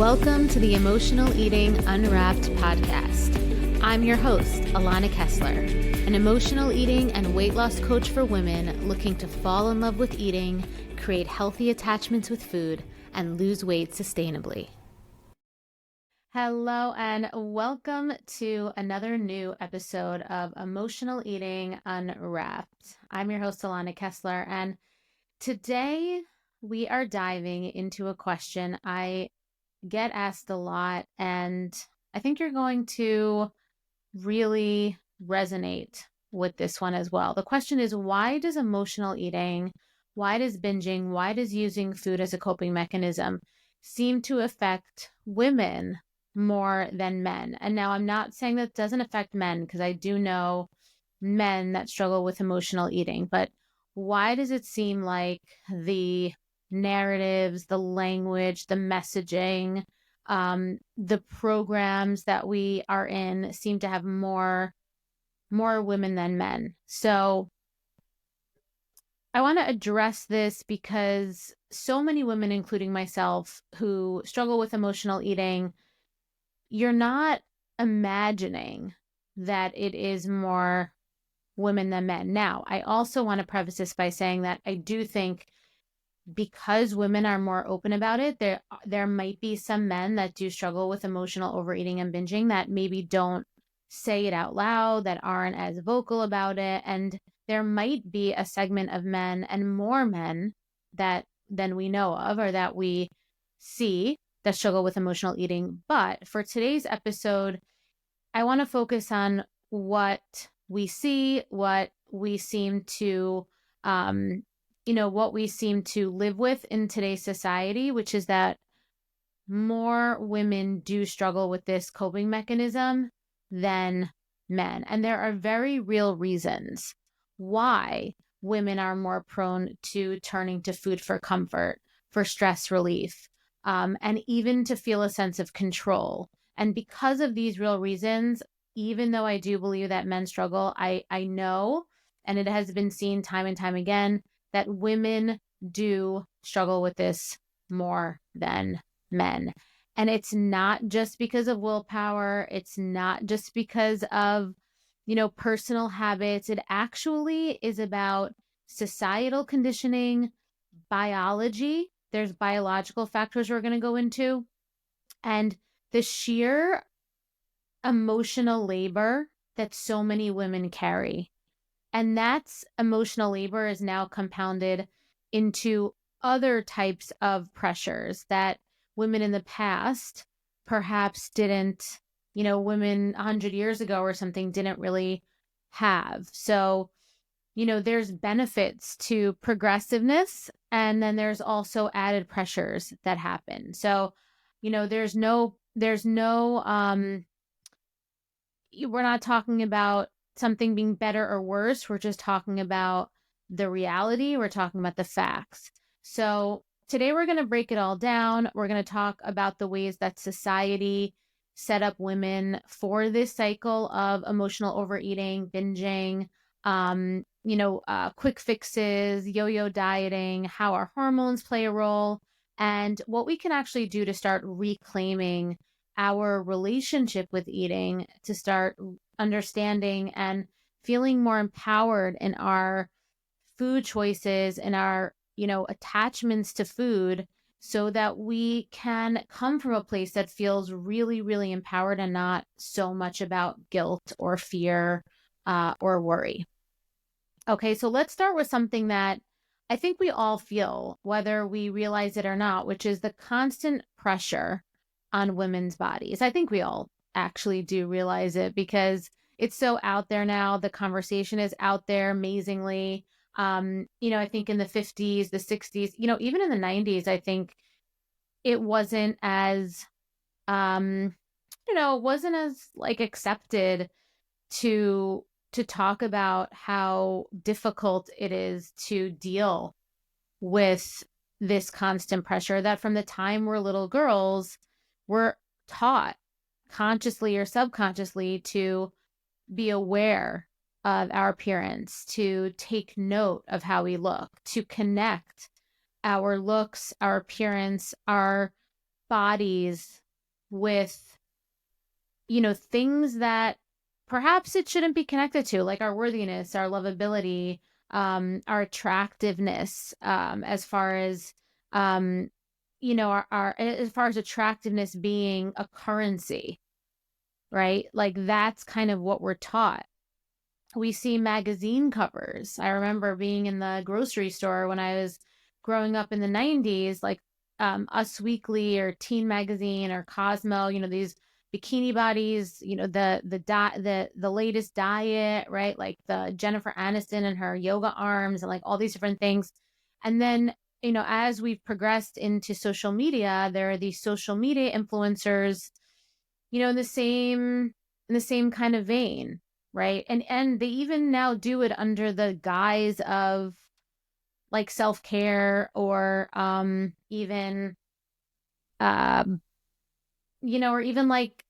Welcome to the Emotional Eating Unwrapped podcast. I'm your host, Alana Kessler, an emotional eating and weight loss coach for women looking to fall in love with eating, create healthy attachments with food, and lose weight sustainably. Hello and welcome to another new episode of Emotional Eating Unwrapped. I'm your host, Alana Kessler, and today we are diving into a question I get asked a lot, and I think you're going to really resonate with this one as well. The question is, why does emotional eating, why does binging, why does using food as a coping mechanism seem to affect women more than men? And now I'm not saying that doesn't affect men, because I do know men that struggle with emotional eating, but why does it seem like the narratives, the language, the messaging, the programs that we are in seem to have more women than men? So I want to address this because so many women, including myself, who struggle with emotional eating, you're not imagining that it is more women than men. Now, I also want to preface this by saying that I do think because women are more open about it, there might be some men that do struggle with emotional overeating and binging that maybe don't say it out loud, that aren't as vocal about it. And there might be a segment of men and more men than we know of or that we see that struggle with emotional eating. But for today's episode, I want to focus on what we see, what we seem to what we seem to live with in today's society, which is that more women do struggle with this coping mechanism than men. And there are very real reasons why women are more prone to turning to food for comfort, for stress relief, and even to feel a sense of control. And because of these real reasons, even though I do believe that men struggle, I know, and it has been seen time and time again, that women do struggle with this more than men. And it's not just because of willpower. It's not just because of, personal habits. It actually is about societal conditioning, biology. There's biological factors we're going to go into, and the sheer emotional labor that so many women carry. And that's emotional labor is now compounded into other types of pressures that women in the past perhaps didn't, women 100 years ago or something didn't really have. So, there's benefits to progressiveness, and then there's also added pressures that happen. So, there's no, we're not talking about something being better or worse. We're just talking about the reality. We're talking about the facts. So today we're going to break it all down. We're going to talk about the ways that society set up women for this cycle of emotional overeating, binging, quick fixes, yo-yo dieting, how our hormones play a role, and what we can actually do to start reclaiming our relationship with eating, to start understanding and feeling more empowered in our food choices and our, attachments to food, so that we can come from a place that feels really, really empowered and not so much about guilt or fear or worry. Okay, so let's start with something that I think we all feel, whether we realize it or not, which is the constant pressure on women's bodies. I think we all actually do realize it because it's so out there now. The conversation is out there amazingly. I think in the 50s, the 60s, even in the 90s, I think it wasn't as, it wasn't as like accepted to talk about how difficult it is to deal with this constant pressure, that from the time we're little girls, we're taught consciously or subconsciously to be aware of our appearance, to take note of how we look, to connect our looks, our appearance, our bodies with, things that perhaps it shouldn't be connected to, like our worthiness, our lovability, our attractiveness, as far as, our as far as attractiveness being a currency, right? Like that's kind of what we're taught. We see magazine covers. I remember being in the grocery store when I was growing up in the 90s, like Us Weekly or Teen Magazine or Cosmo, these bikini bodies, the latest diet, right? Like the Jennifer Aniston and her yoga arms and like all these different things. And then, as we've progressed into social media, there are these social media influencers, in the same kind of vein, right? And they even now do it under the guise of like self-care or even or even like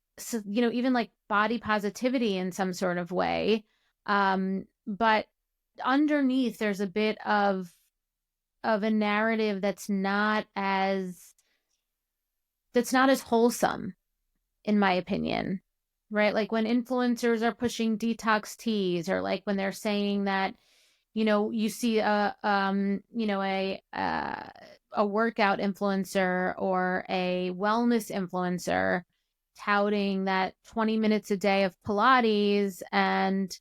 even like body positivity in some sort of way. But underneath there's a bit of a narrative that's not as wholesome, in my opinion, right? Like when influencers are pushing detox teas, or like when they're saying that, you see a workout influencer or a wellness influencer touting that 20 minutes a day of Pilates and,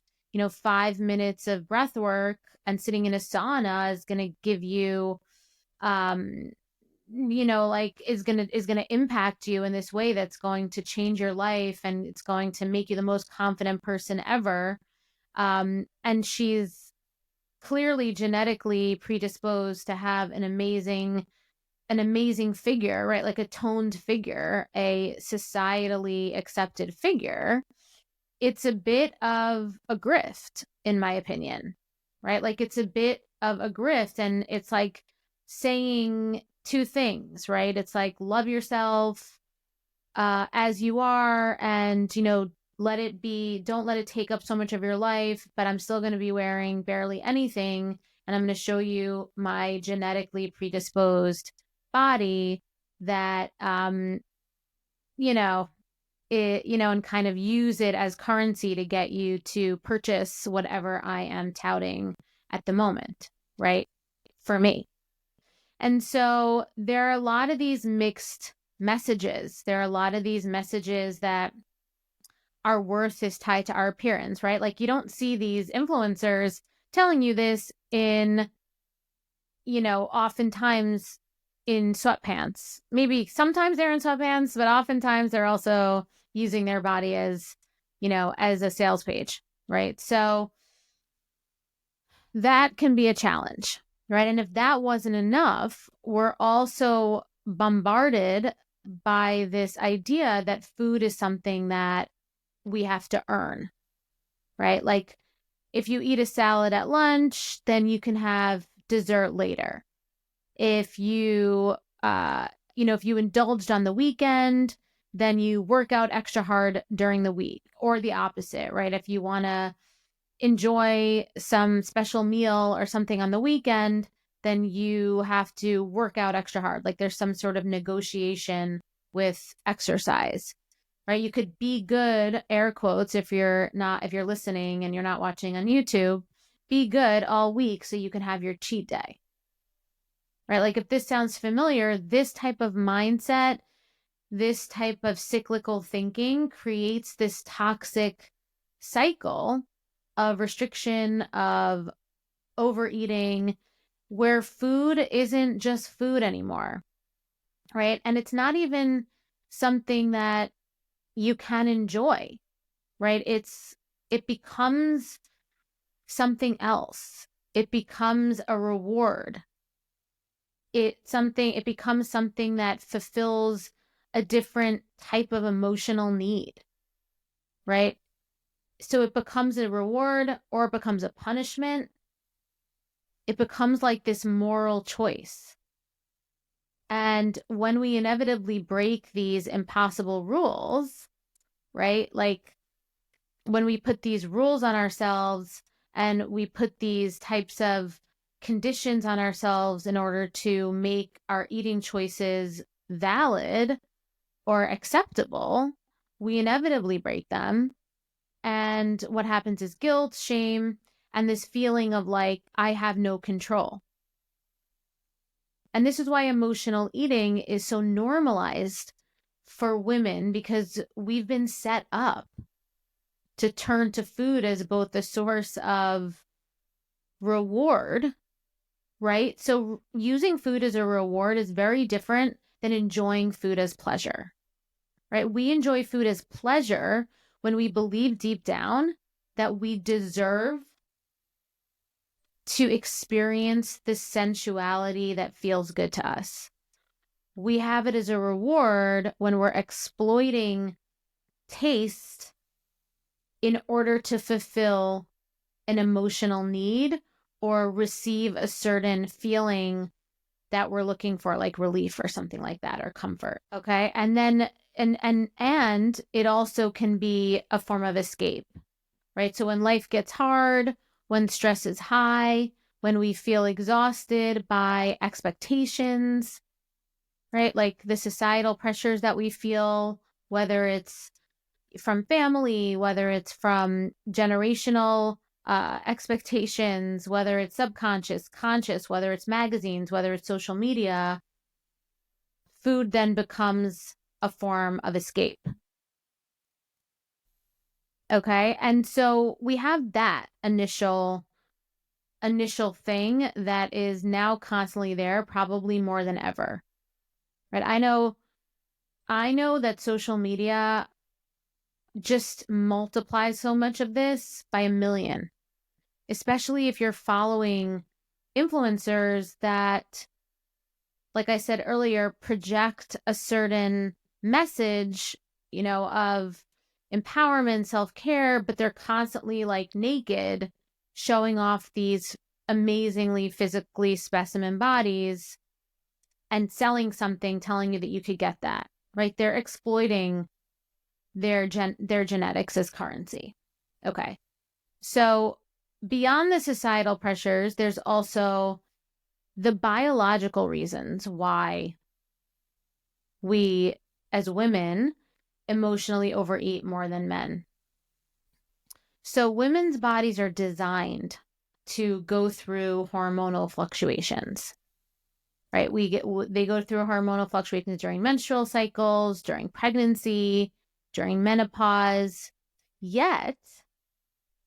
5 minutes of breath work and sitting in a sauna is going to give you, like is going to impact you in this way that's going to change your life and it's going to make you the most confident person ever. And she's clearly genetically predisposed to have an amazing figure, right? Like a toned figure, a societally accepted figure. It's a bit of a grift, in my opinion, right? Like it's a bit of a grift, and it's like saying two things, right? It's like love yourself as you are, and let it be, don't let it take up so much of your life, but I'm still going to be wearing barely anything, and I'm going to show you my genetically predisposed body that and kind of use it as currency to get you to purchase whatever I am touting at the moment, right? For me. And so there are a lot of these mixed messages. There are a lot of these messages that our worth is tied to our appearance, right? Like you don't see these influencers telling you this in, oftentimes in sweatpants. Maybe sometimes they're in sweatpants, but oftentimes they're also using their body as, as a sales page, right? So that can be a challenge, right? And if that wasn't enough, we're also bombarded by this idea that food is something that we have to earn, right? Like if you eat a salad at lunch, then you can have dessert later. If you, if you indulged on the weekend, then you work out extra hard during the week, or the opposite, right? If you want to enjoy some special meal or something on the weekend, then you have to work out extra hard. Like there's some sort of negotiation with exercise, right? You could be good, air quotes, if you're listening and you're not watching on YouTube, be good all week so you can have your cheat day, right? Like if this sounds familiar, this type of mindset, this type of cyclical thinking creates this toxic cycle of restriction, of overeating, where food isn't just food anymore, right? And it's not even something that you can enjoy, right? It becomes something else. It becomes a reward. It becomes something that fulfills a different type of emotional need, right? So it becomes a reward, or it becomes a punishment. It becomes like this moral choice. And when we inevitably break these impossible rules, right? Like when we put these rules on ourselves and we put these types of conditions on ourselves in order to make our eating choices valid, or acceptable, we inevitably break them. And what happens is guilt, shame, and this feeling of like, I have no control. And this is why emotional eating is so normalized for women, because we've been set up to turn to food as both the source of reward, right? So using food as a reward is very different than enjoying food as pleasure, right? We enjoy food as pleasure when we believe deep down that we deserve to experience the sensuality that feels good to us. We have it as a reward when we're exploiting taste in order to fulfill an emotional need or receive a certain feeling that we're looking for, like relief or something like that, or comfort. Okay. And then, and it also can be a form of escape, right? So when life gets hard, when stress is high, when we feel exhausted by expectations, right? Like the societal pressures that we feel, whether it's from family, whether it's from generational expectations, whether it's subconscious, conscious, whether it's magazines, whether it's social media, food then becomes a form of escape. Okay. And so we have that initial thing that is now constantly there, probably more than ever. Right. I know that social media just multiplies so much of this by a million, especially if you're following influencers that, like I said earlier, project a certain message, of empowerment, self-care, but they're constantly like naked, showing off these amazingly physically specimen bodies and selling something, telling you that you could get that, right? They're exploiting their genetics as currency. Okay. So beyond the societal pressures, there's also the biological reasons why we as women emotionally overeat more than men. So women's bodies are designed to go through hormonal fluctuations, right? They go through hormonal fluctuations during menstrual cycles, during pregnancy, during menopause. Yet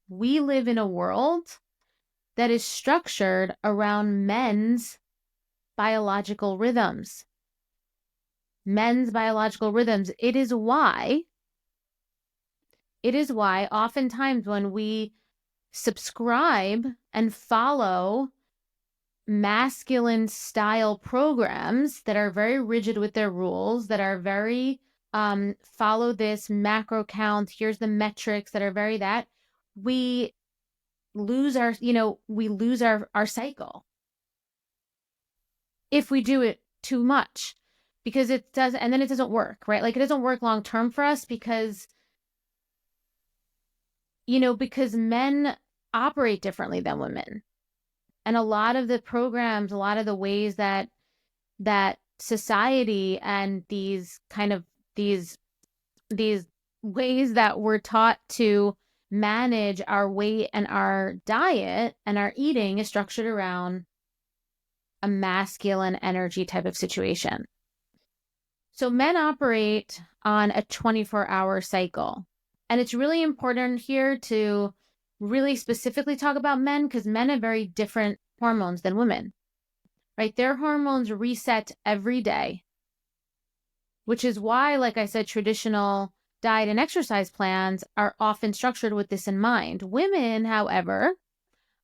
we live in a world that is structured around men's biological rhythms. Men's biological rhythms. It is why oftentimes when we subscribe and follow masculine style programs that are very rigid with their rules, that are very follow this macro count, here's the metrics, that are very that, we lose our cycle if we do it too much, because it does, and then it doesn't work, right? Like it doesn't work long term for us because men operate differently than women. And a lot of the programs, a lot of the ways that society and these ways that we're taught to manage our weight and our diet and our eating is structured around a masculine energy type of situation. So men operate on a 24-hour cycle. And it's really important here to really specifically talk about men, because men have very different hormones than women, right? Their hormones reset every day, which is why, like I said, traditional diet and exercise plans are often structured with this in mind. Women, however,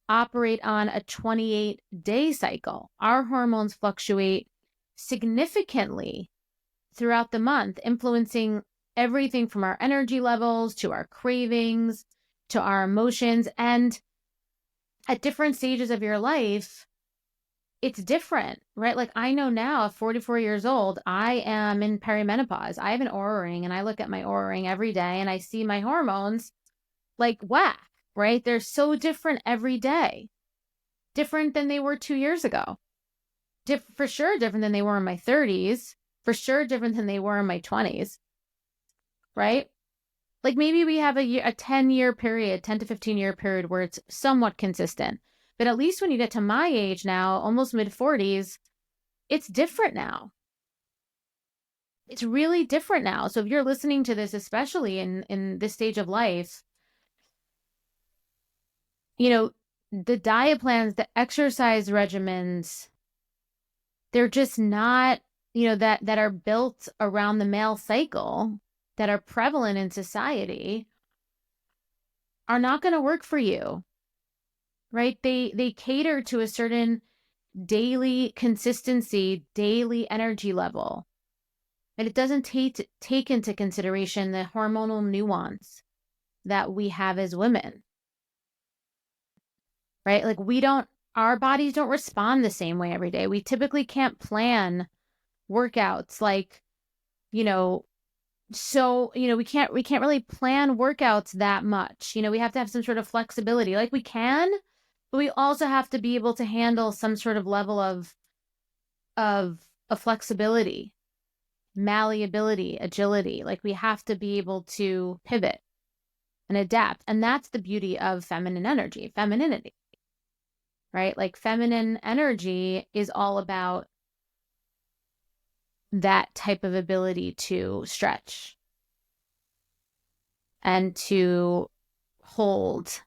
operate on a 28-day cycle. Our hormones fluctuate significantly throughout the month, influencing everything from our energy levels to our cravings to our emotions. And at different stages of your life, it's different, right? Like I know now at 44 years old, I am in perimenopause. I have an Oura ring and I look at my Oura ring every day and I see my hormones like whack, right? They're so different every day, different than they were 2 years ago. For sure, different than they were in my 30s. for sure different than they were in my 20s, right? Like maybe we have a 10-year period, 10 to 15-year period where it's somewhat consistent. But at least when you get to my age now, almost mid 40s, it's different now. It's really different now. So if you're listening to this, especially in this stage of life, the diet plans, the exercise regimens, they're just not, that are built around the male cycle, that are prevalent in society, are not going to work for you, right? They cater to a certain daily consistency, daily energy level. And it doesn't take into consideration the hormonal nuance that we have as women, right? Like our bodies don't respond the same way every day. We typically can't plan workouts like, we can't really plan workouts that much. We have to have some sort of flexibility. Like we can, but we also have to be able to handle some sort of level of flexibility, malleability, agility. Like we have to be able to pivot and adapt. And that's the beauty of feminine energy, femininity, right? Like feminine energy is all about that type of ability to stretch and to hold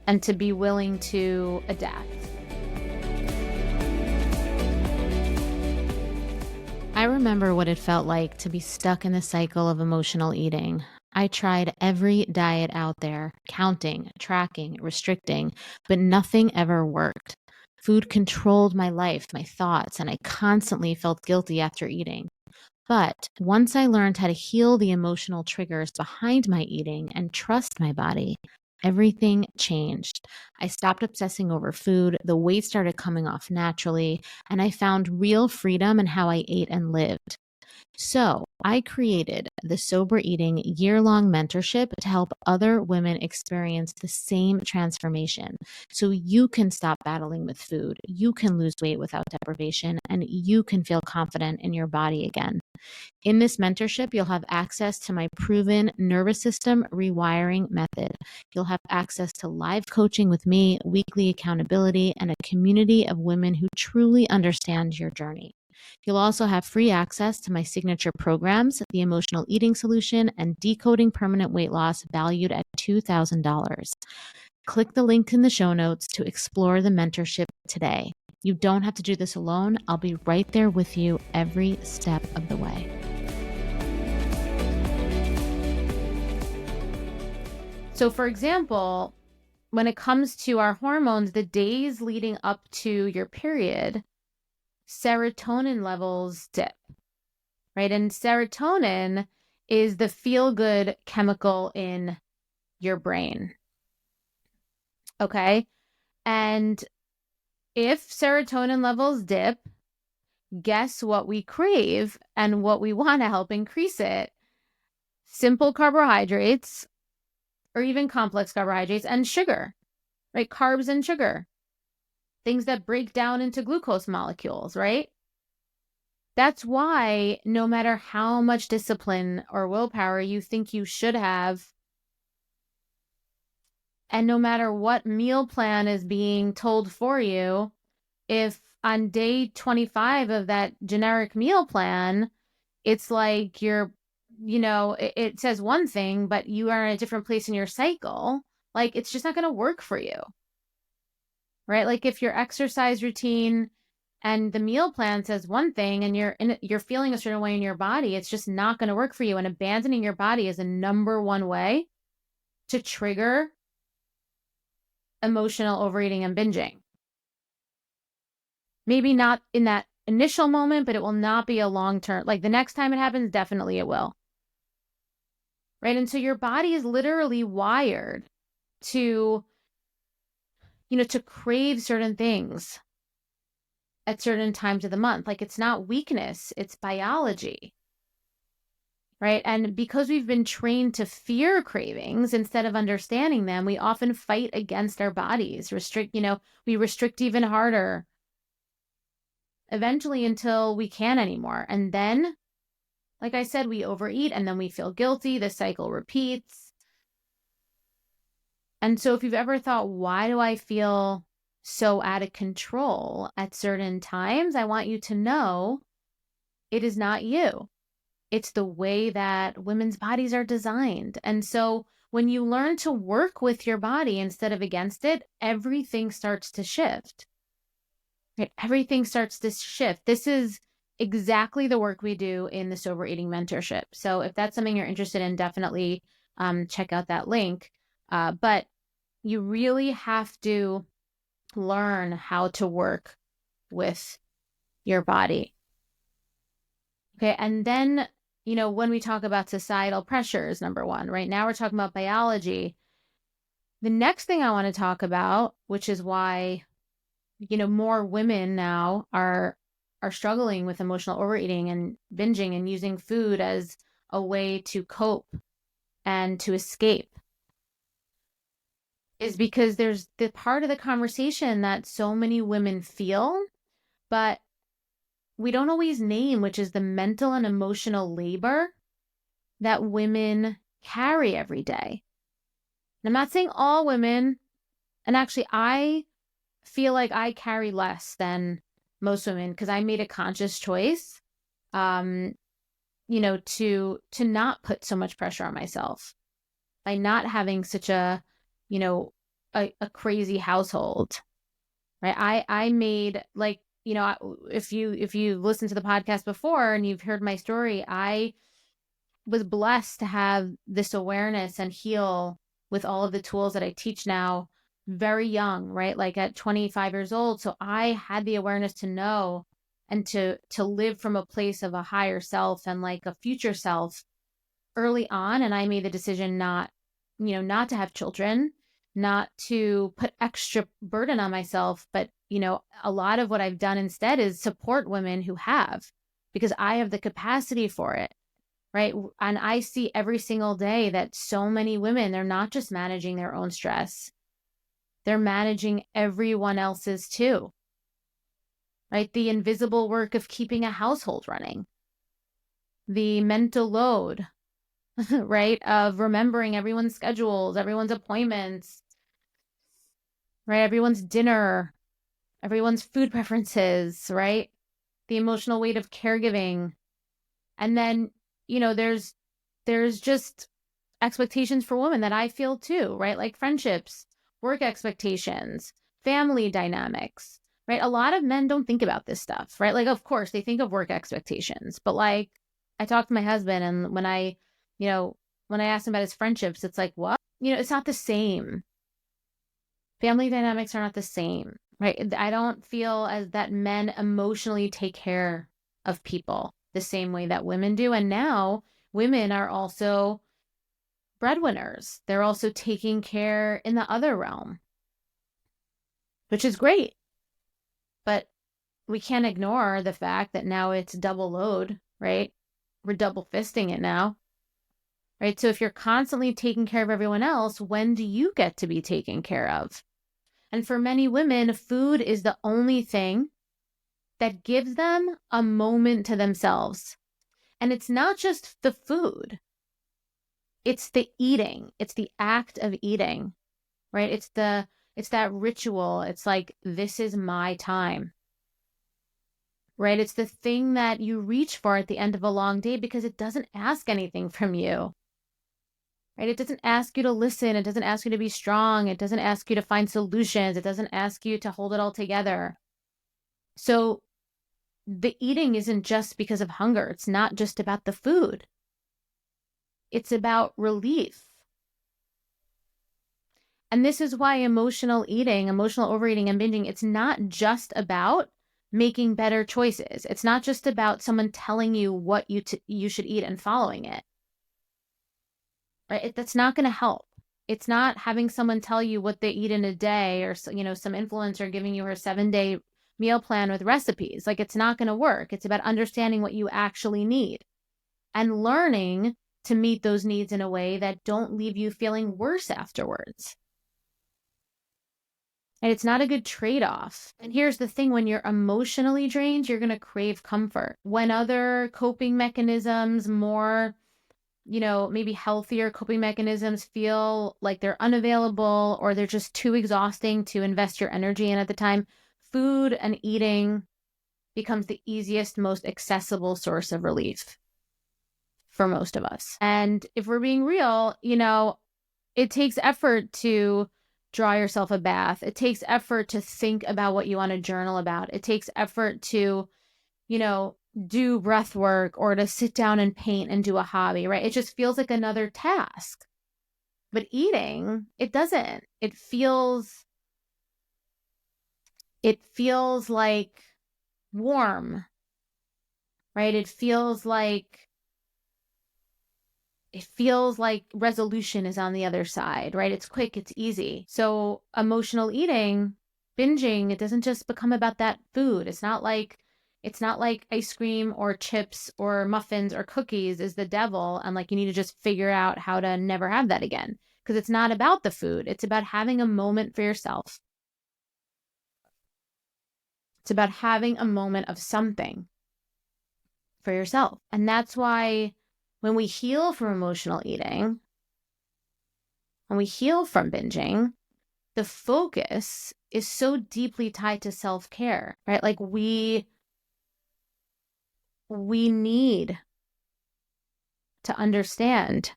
and to be willing to adapt. I remember what it felt like to be stuck in the cycle of emotional eating. I tried every diet out there, counting, tracking, restricting, but nothing ever worked. Food controlled my life, my thoughts, and I constantly felt guilty after eating. But once I learned how to heal the emotional triggers behind my eating and trust my body, everything changed. I stopped obsessing over food, the weight started coming off naturally, and I found real freedom in how I ate and lived. So I created the Sober Eating year-long mentorship to help other women experience the same transformation. So you can stop battling with food, you can lose weight without deprivation, and you can feel confident in your body again. In this mentorship, you'll have access to my proven nervous system rewiring method. You'll have access to live coaching with me, weekly accountability, and a community of women who truly understand your journey. You'll also have free access to my signature programs, the Emotional Eating Solution and Decoding Permanent Weight Loss, valued at $2,000. Click the link in the show notes to explore the mentorship today. You don't have to do this alone. I'll be right there with you every step of the way. So, for example, when it comes to our hormones, the days leading up to your period, serotonin levels dip, right? And serotonin is the feel-good chemical in your brain. Okay? And if serotonin levels dip, guess what we crave and what we want to help increase it? Simple carbohydrates, or even complex carbohydrates, and sugar, right? Carbs and sugar. Things that break down into glucose molecules, right? That's why no matter how much discipline or willpower you think you should have, and no matter what meal plan is being told for you, if on day 25 of that generic meal plan, it's like it says one thing, but you are in a different place in your cycle, like it's just not going to work for you, right? Like if your exercise routine and the meal plan says one thing and you're feeling a certain way in your body, it's just not going to work for you. And abandoning your body is a number one way to trigger emotional overeating and binging. Maybe not in that initial moment, but it will not be a long-term, like the next time it happens, definitely it will. Right? And so your body is literally wired to, to crave certain things at certain times of the month. Like it's not weakness, it's biology. Right? And because we've been trained to fear cravings instead of understanding them, we often fight against our bodies, we restrict even harder. eventually until we can't anymore. And then, like I said, we overeat and then we feel guilty. The cycle repeats. And so if you've ever thought, why do I feel so out of control at certain times? I want you to know it is not you. It's the way that women's bodies are designed. And so when you learn to work with your body instead of against it, everything starts to shift. Right? Everything starts to shift. This is exactly the work we do in the Sober Eating Mentorship. So if that's something you're interested in, definitely check out that link. But you really have to learn how to work with your body. Okay. And then, when we talk about societal pressures, number one, right now we're talking about biology. The next thing I want to talk about, which is why, more women now are struggling with emotional overeating and binging and using food as a way to cope and to escape, is because there's the part of the conversation that so many women feel, but we don't always name, which is the mental and emotional labor that women carry every day. And I'm not saying all women, and actually I feel like I carry less than most women because I made a conscious choice, to not put so much pressure on myself by not having such a crazy household, right? I made, like, if you listened to the podcast before and you've heard my story, I was blessed to have this awareness and heal with all of the tools that I teach now very young, right? Like at 25 years old. So I had the awareness to know and to live from a place of a higher self and like a future self early on. And I made the decision not to have children, not to put extra burden on myself. But, a lot of what I've done instead is support women who have, because I have the capacity for it. Right. And I see every single day that so many women, they're not just managing their own stress, they're managing everyone else's too. Right. The invisible work of keeping a household running, the mental load, right, of remembering everyone's schedules, everyone's appointments, right, everyone's dinner, everyone's food preferences, right, the emotional weight of caregiving. And then, there's just expectations for women that I feel too, right? Like friendships, work expectations, family dynamics, right? A lot of men don't think about this stuff, right? Like, of course, they think of work expectations, but like I talked to my husband, and when I asked him about his friendships, it's like, what? It's not the same. Family dynamics are not the same, right? I don't feel as that men emotionally take care of people the same way that women do. And now women are also breadwinners. They're also taking care in the other realm, which is great. But we can't ignore the fact that now it's double load, right? We're double fisting it now, right? So if you're constantly taking care of everyone else, when do you get to be taken care of? And for many women, food is the only thing that gives them a moment to themselves. And it's not just the food. It's the eating. It's the act of eating, right? It's that ritual. It's like, this is my time, right? It's the thing that you reach for at the end of a long day because it doesn't ask anything from you, right? It doesn't ask you to listen. It doesn't ask you to be strong. It doesn't ask you to find solutions. It doesn't ask you to hold it all together. So the eating isn't just because of hunger. It's not just about the food. It's about relief. And this is why emotional eating, emotional overeating and binging, it's not just about making better choices. It's not just about someone telling you what you should eat and following it. Right? That's not going to help. It's not having someone tell you what they eat in a day, or some influencer giving you her 7-day meal plan with recipes. Like, it's not going to work. It's about understanding what you actually need and learning to meet those needs in a way that don't leave you feeling worse afterwards. And it's not a good trade-off. And here's the thing, when you're emotionally drained, you're going to crave comfort. When other coping mechanisms, more, maybe healthier coping mechanisms feel like they're unavailable or they're just too exhausting to invest your energy in at the time, food and eating becomes the easiest, most accessible source of relief for most of us. And if we're being real, it takes effort to draw yourself a bath. It takes effort to think about what you want to journal about. It takes effort to, do breath work or to sit down and paint and do a hobby, right? It just feels like another task. But eating, it doesn't. It feels like warm, right? It feels like resolution is on the other side, right? It's quick, it's easy. So emotional eating, binging, it doesn't just become about that food. It's not like ice cream or chips or muffins or cookies is the devil and like you need to just figure out how to never have that again. Because it's not about the food. It's about having a moment for yourself. It's about having a moment of something for yourself. And that's why when we heal from emotional eating, when we heal from binging, the focus is so deeply tied to self-care, right? Like we need to understand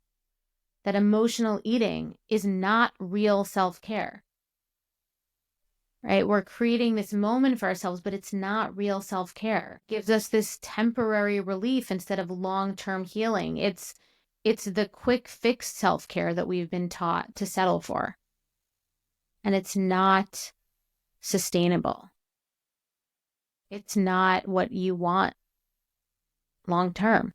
that emotional eating is not real self-care, right? We're creating this moment for ourselves, but it's not real self-care. It gives us this temporary relief instead of long-term healing. It's the quick fix self-care that we've been taught to settle for. And it's not sustainable. It's not what you want long-term.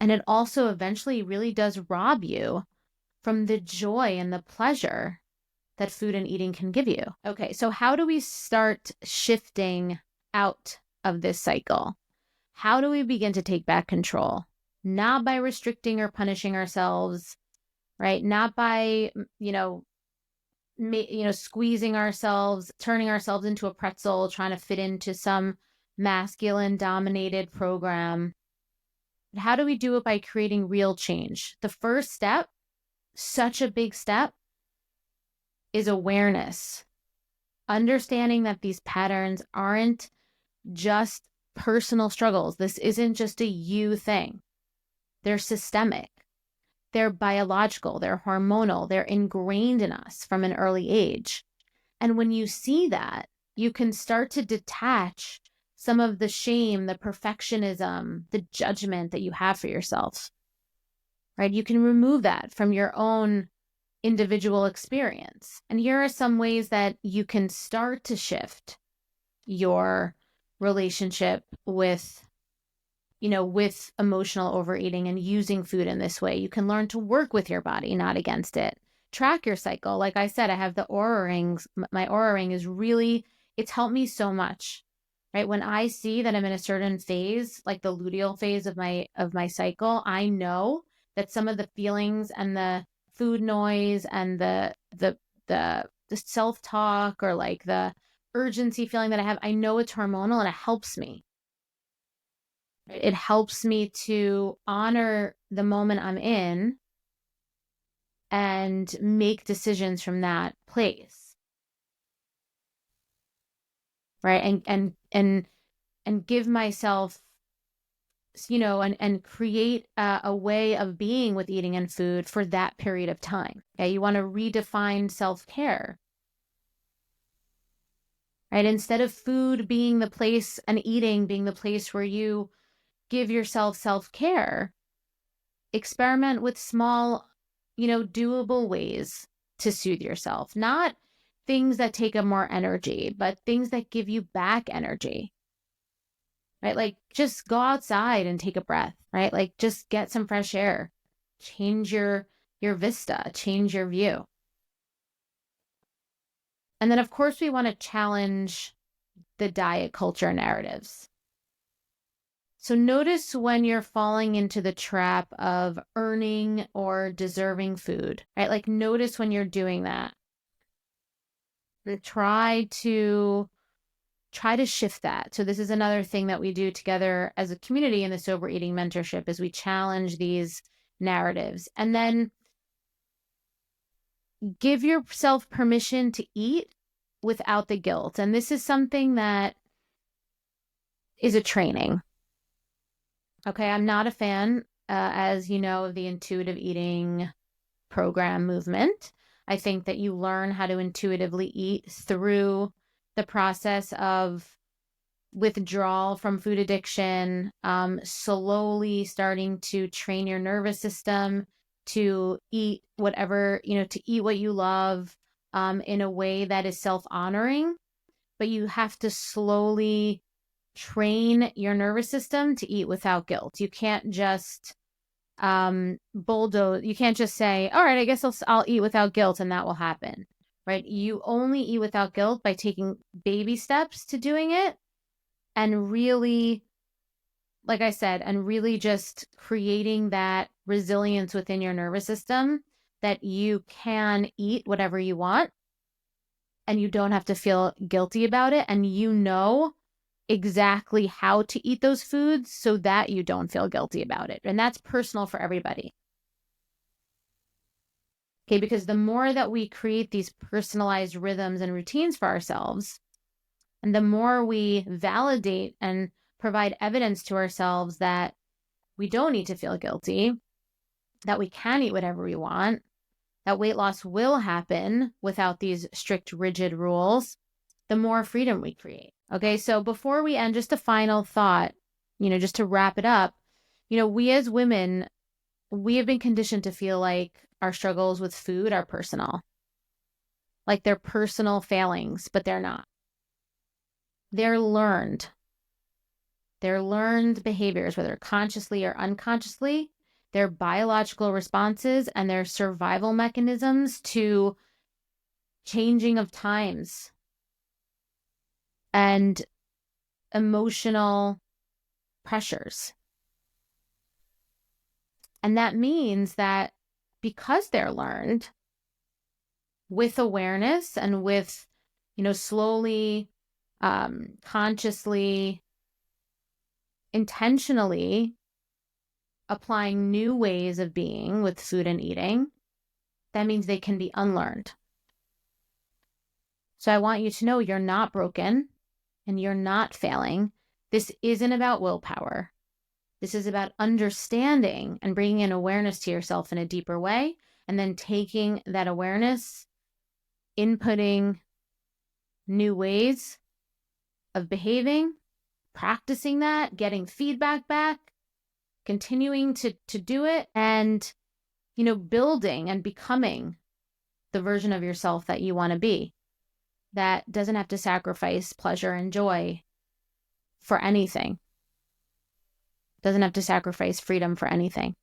And it also eventually really does rob you from the joy and the pleasure that food and eating can give you. Okay, so how do we start shifting out of this cycle? How do we begin to take back control? Not by restricting or punishing ourselves, right? Not by, squeezing ourselves, turning ourselves into a pretzel, trying to fit into some masculine dominated program. But how do we do it? By creating real change. The first step, such a big step, is awareness. Understanding that these patterns aren't just personal struggles. This isn't just a you thing. They're systemic. They're biological. They're hormonal. They're ingrained in us from an early age. And when you see that, you can start to detach some of the shame, the perfectionism, the judgment that you have for yourself, right? You can remove that from your own individual experience. And here are some ways that you can start to shift your relationship with emotional overeating and using food in this way. You can learn to work with your body, not against it. Track your cycle. Like I said, I have the Oura rings. My Oura ring is really, it's helped me so much, right? When I see that I'm in a certain phase, like the luteal phase of my cycle, I know that some of the feelings and the food noise and the self-talk or like the urgency feeling that I have, I know it's hormonal and it helps me. It helps me to honor the moment I'm in and make decisions from that place. Right. And give myself, and create a way of being with eating and food for that period of time. Okay. You want to redefine self-care. Right. Instead of food being the place and eating being the place where you give yourself self-care, experiment with small, doable ways to soothe yourself. Not things that take up more energy, but things that give you back energy, right? Like just go outside and take a breath, right? Like just get some fresh air, change your vista, change your view. And then of course we want to challenge the diet culture narratives. So notice when you're falling into the trap of earning or deserving food, right? Like notice when you're doing that. try to shift that. So this is another thing that we do together as a community in the sober eating mentorship, is we challenge these narratives, and then give yourself permission to eat without the guilt. And this is something that is a training. Okay, I'm not a fan, as you know, of the intuitive eating program movement. I think that you learn how to intuitively eat through the process of withdrawal from food addiction, slowly starting to train your nervous system to eat whatever, to eat what you love, in a way that is self-honoring. But you have to slowly train your nervous system to eat without guilt. You can't just bulldoze. You can't just say, all right, I guess I'll eat without guilt and that will happen, right? You only eat without guilt by taking baby steps to doing it, and really, like I said, and really just creating that resilience within your nervous system that you can eat whatever you want and you don't have to feel guilty about it, and you know exactly how to eat those foods so that you don't feel guilty about it. And that's personal for everybody. Okay, because the more that we create these personalized rhythms and routines for ourselves, and the more we validate and provide evidence to ourselves that we don't need to feel guilty, that we can eat whatever we want, that weight loss will happen without these strict, rigid rules, the more freedom we create. Okay, so before we end, just a final thought, just to wrap it up, we as women, we have been conditioned to feel like our struggles with food are personal, like they're personal failings, but they're not. They're learned. They're learned behaviors, whether consciously or unconsciously. They're biological responses and their survival mechanisms to changing of times and emotional pressures. And that means that because they're learned with awareness and with, slowly, consciously, intentionally applying new ways of being with food and eating, that means they can be unlearned. So I want you to know you're not broken and you're not failing. This isn't about willpower. This is about understanding and bringing an awareness to yourself in a deeper way, and then taking that awareness, inputting new ways of behaving, practicing that, getting feedback back, continuing to do it, and, building and becoming the version of yourself that you want to be, that doesn't have to sacrifice pleasure and joy for anything. Doesn't have to sacrifice freedom for anything.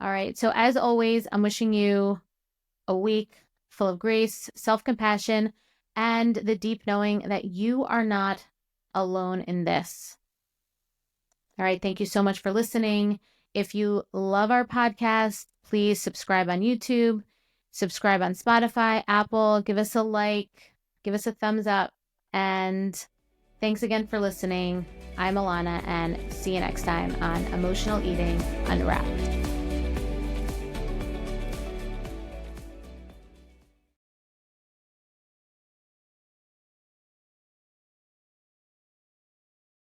All right. So as always, I'm wishing you a week full of grace, self-compassion, and the deep knowing that you are not alone in this. All right. Thank you so much for listening. If you love our podcast, please subscribe on YouTube, subscribe on Spotify, Apple, give us a like, give us a thumbs up, and thanks again for listening. I'm Alana, and see you next time on Emotional Eating Unwrapped.